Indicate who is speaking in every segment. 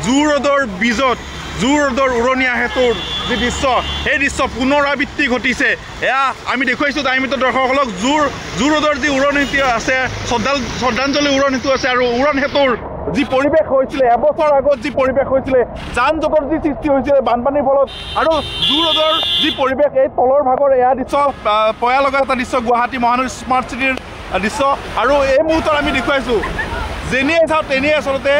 Speaker 1: জু ৰোডৰ ব্ৰিজত জু ৰোডৰ উৰণীয়া সেতুৰ যি দৃশ্য সেই দৃশ্য পুনৰাবৃত্তি ঘটিছে এয়া আমি দেখুৱাইছোঁ টাইমটো দৰ্শকসকলক জু ৰোডৰ যি উৰণ সেতু আছে শ্ৰদ্ধাঞ্জলি উৰণ সেতু আছে আৰু উৰণ সেতুৰ যি পৰিৱেশ হৈছিলে এবছৰ আগত যি পৰিৱেশ হৈছিলে যান জঁটৰ যি সৃষ্টি হৈছিলে বানপানীৰ ফলত আৰু জু ৰোডৰ যি পৰিৱেশ এই তলৰ ভাগৰ এয়া দৃশ্য পয়া লগা এটা দৃশ্য গুৱাহাটী মহানগৰী স্মাৰ্ট চিটিৰ দৃশ্য আৰু এই মুহূৰ্তত আমি দেখুৱাইছোঁ যেনিয়ে চাওঁ তেনিয়ে আচলতে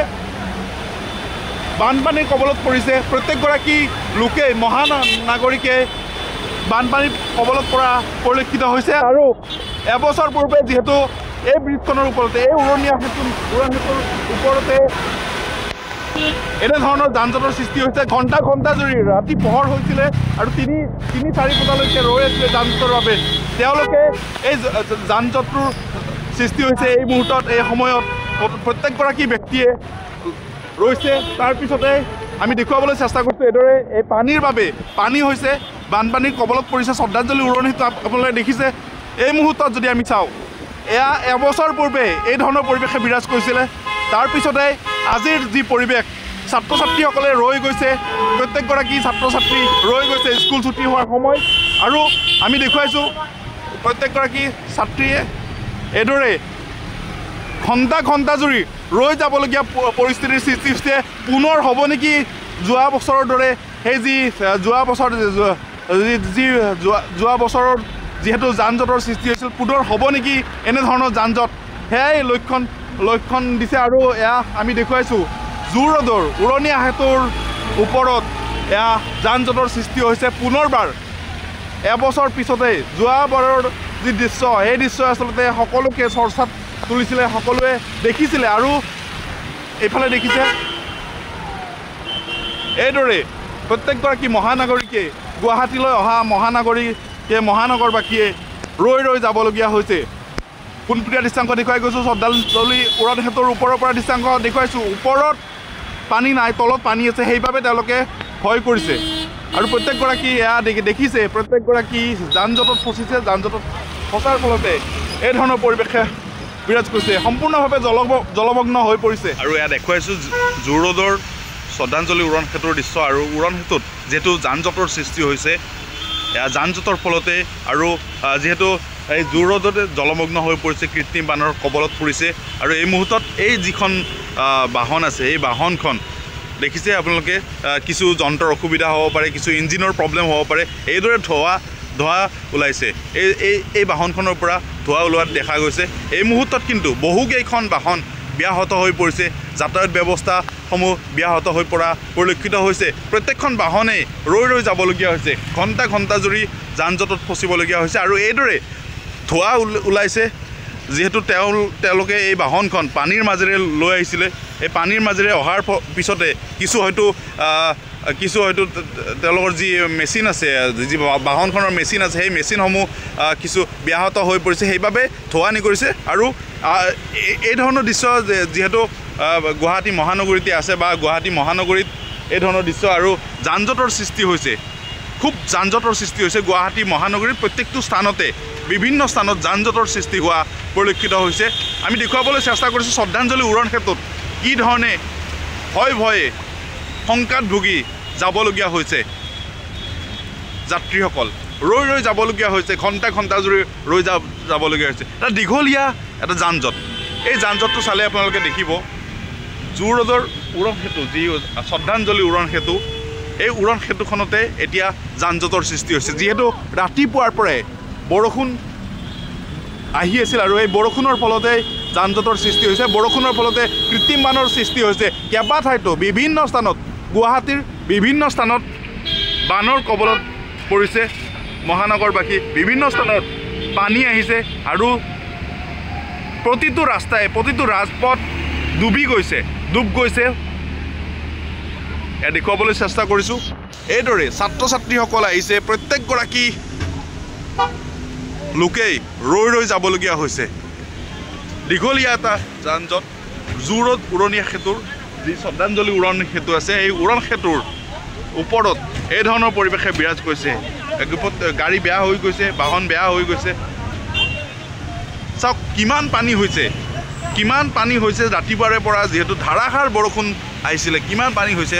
Speaker 1: বানপানীৰ কবলত পৰিছে প্ৰত্যেকগৰাকী লোকে মহানাগৰিকে বানপানীৰ কবলত পৰা পৰিলক্ষিত হৈছে আৰু এবছৰ পূৰ্বে যিহেতু এই ব্ৰিজখনৰ ওপৰতে এই উৰণীয়া সেতুৰ ওপৰতে এনেধৰণৰ যান জঁটৰ সৃষ্টি হৈছে ঘণ্টা ঘণ্টা জুৰি ৰাতি পোহৰ হৈছিলে আৰু তিনি চাৰি বজালৈকে ৰৈ আছিলে যান জঁটৰ বাবে তেওঁলোকে এই যান জঁটটোৰ সৃষ্টি হৈছে এই মুহূৰ্তত এই সময়ত প্ৰত্যেকগৰাকী ব্যক্তিয়ে ৰৈছে তাৰপিছতে আমি দেখুৱাবলৈ চেষ্টা কৰিছোঁ এইদৰে এই পানীৰ বাবে পানী হৈছে বানপানীৰ কবলত পৰিছে শ্ৰদ্ধাঞ্জলি উৰণ সেতু আপোনালোকে দেখিছে এই মুহূৰ্তত যদি আমি চাওঁ এয়া এবছৰ পূৰ্বে এই ধৰণৰ পৰিৱেশে বিৰাজ কৰিছিলে তাৰপিছতে আজিৰ যি পৰিৱেশ ছাত্ৰ ছাত্ৰীসকলে ৰৈ গৈছে প্ৰত্যেকগৰাকী ছাত্ৰ ছাত্ৰী ৰৈ গৈছে স্কুল ছুটি হোৱাৰ সময় আৰু আমি দেখুৱাইছোঁ প্ৰত্যেকগৰাকী ছাত্ৰীয়ে এইদৰে ঘণ্টা ঘণ্টা জুৰি ৰৈ যাবলগীয়া পৰিস্থিতিৰ সৃষ্টি হৈছে পুনৰ হ'ব নেকি যোৱা বছৰৰ দৰে সেই যি যোৱা বছৰৰ যিহেতু যান জঁটৰ সৃষ্টি হৈছিল পুনৰ হ'ব নেকি এনেধৰণৰ যান জঁট সেয়াই লক্ষণ দিছে আৰু এয়া আমি দেখুৱাইছোঁ জু ৰোডৰ উৰণীয়া সেতুৰ ওপৰত এয়া যান জঁটৰ সৃষ্টি হৈছে পুনৰবাৰ এবছৰ পিছতে যোৱাবাৰৰ যি দৃশ্য সেই দৃশ্য আচলতে সকলোকে চৰ্চাত তুলিছিলে সকলোৱে দেখিছিলে আৰু এইফালে দেখিছে এইদৰে প্ৰত্যেকগৰাকী মহানাগৰিকে গুৱাহাটীলৈ অহা মহানগৰবাসীয়ে ৰৈ যাবলগীয়া হৈছে পোনপটীয়া দৃশ্যাংশ দেখুৱাই গৈছোঁ শ্ৰদ্ধাঞ্জলি উৰণ সেতুৰ ওপৰৰ পৰা দৃশ্যাংশ দেখুৱাইছোঁ ওপৰত পানী নাই তলত পানী আছে সেইবাবে তেওঁলোকে ভয় কৰিছে আৰু প্ৰত্যেকগৰাকী এয়া দেখিছে প্ৰত্যেকগৰাকী যান জঁটত ফচিছে যান জঁটত ফচাৰ ফলতে এই ধৰণৰ পৰিৱেশে বিৰাজ কৰিছে সম্পূৰ্ণভাৱে জলমগ্ন হৈ পৰিছে আৰু এয়া দেখুৱাইছোঁ জু ৰোডৰ শ্ৰদ্ধাঞ্জলি উৰণ সেতুৰ দৃশ্য আৰু উৰণ সেতুত যিহেতু যান জঁটৰ সৃষ্টি হৈছে এয়া যান জঁটৰ ফলতে আৰু যিহেতু এই জু ৰোডতে জলমগ্ন হৈ পৰিছে কৃত্ৰিম বানৰ কবলত পৰিছে আৰু এই মুহূৰ্তত এই যিখন বাহন আছে এই বাহনখন দেখিছে আপোনালোকে কিছু যন্ত্ৰৰ অসুবিধা হ'ব পাৰে কিছু ইঞ্জিনৰ প্ৰব্লেম হ'ব পাৰে এইদৰে ধোঁৱা ওলাইছে এই বাহনখনৰ পৰা ধোঁৱা ওলোৱাত দেখা গৈছে এই মুহূৰ্তত কিন্তু বহুকেইখন বাহন ব্যাহত হৈ পৰিছে যাতায়াত ব্যৱস্থাসমূহ ব্যাহত হৈ পৰা পৰিলক্ষিত হৈছে প্ৰত্যেকখন বাহনেই ৰৈ যাবলগীয়া হৈছে ঘণ্টা ঘণ্টা জুৰি যান জঁটত ফচিবলগীয়া হৈছে আৰু এইদৰে ধোঁৱা ওলাইছে যিহেতু তেওঁলোকে এই বাহনখন পানীৰ মাজেৰে লৈ আহিছিলে এই পানীৰ মাজেৰে অহাৰ পিছতে কিছু হয়তো তেওঁলোকৰ যি মেচিন আছে যি বাহনখনৰ মেচিন আছে সেই মেচিনসমূহ কিছু ব্যাহত হৈ পৰিছে সেইবাবে ধোঁৱা নিগৰিছে আৰু এই ধৰণৰ দৃশ্য যিহেতু গুৱাহাটী মহানগৰীতে আছে বা গুৱাহাটী মহানগৰীত এই ধৰণৰ দৃশ্য আৰু যান জঁটৰ সৃষ্টি হৈছে খুব যান জঁটৰ সৃষ্টি হৈছে গুৱাহাটী মহানগৰীৰ প্ৰত্যেকটো স্থানতে বিভিন্ন স্থানত যান জঁটৰ সৃষ্টি হোৱা পৰিলক্ষিত হৈছে আমি দেখুৱাবলৈ চেষ্টা কৰিছোঁ শ্ৰদ্ধাঞ্জলি উৰণ ক্ষেত্ৰত কি ধৰণে ভয়ে শংকাত ভুগি যাবলগীয়া হৈছে যাত্ৰীসকল ৰৈ যাবলগীয়া হৈছে ঘণ্টা ঘণ্টা জুৰি ৰৈ যাবলগীয়া হৈছে এটা দীঘলীয়া এটা যান জঁট এই যান জঁটটো চালে আপোনালোকে দেখিব জু ৰোডৰ উৰণ সেতু যি শ্ৰদ্ধাঞ্জলি উৰণ সেতু এই উৰণ সেতুখনতে এতিয়া যান জঁটৰ সৃষ্টি হৈছে যিহেতু ৰাতিপুৱাৰ পৰাই বৰষুণ আহি আছিল আৰু এই বৰষুণৰ ফলতে যান জঁটৰ সৃষ্টি হৈছে বৰষুণৰ ফলতে কৃত্ৰিম বানৰ সৃষ্টি হৈছে কেইবাঠাইতো বিভিন্ন স্থানত গুৱাহাটীৰ বিভিন্ন স্থানত বানৰ কবলত পৰিছে মহানগৰবাসী বিভিন্ন স্থানত পানী আহিছে আৰু প্ৰতিটো ৰাস্তাই প্ৰতিটো ৰাজপথ ডুব গৈছে এয়া দেখুৱাবলৈ চেষ্টা কৰিছোঁ এইদৰে ছাত্ৰ ছাত্ৰীসকল আহিছে প্ৰত্যেকগৰাকী লোকেই ৰৈ যাবলগীয়া হৈছে দীঘলীয়া এটা যান জঁট জু ৰোড উৰণীয়া সেতুৰ যি শ্ৰদ্ধাঞ্জলি উৰণ সেতু আছে এই উৰণ সেতুৰ ওপৰত এই ধৰণৰ পৰিৱেশে বিৰাজ কৰিছে গাড়ী বেয়া হৈ গৈছে বাহন বেয়া হৈ গৈছে চাওক কিমান পানী হৈছে ৰাতিপুৱাৰে পৰা যিহেতু ধাৰাসাৰ বৰষুণ আহিছিলে কিমান পানী হৈছে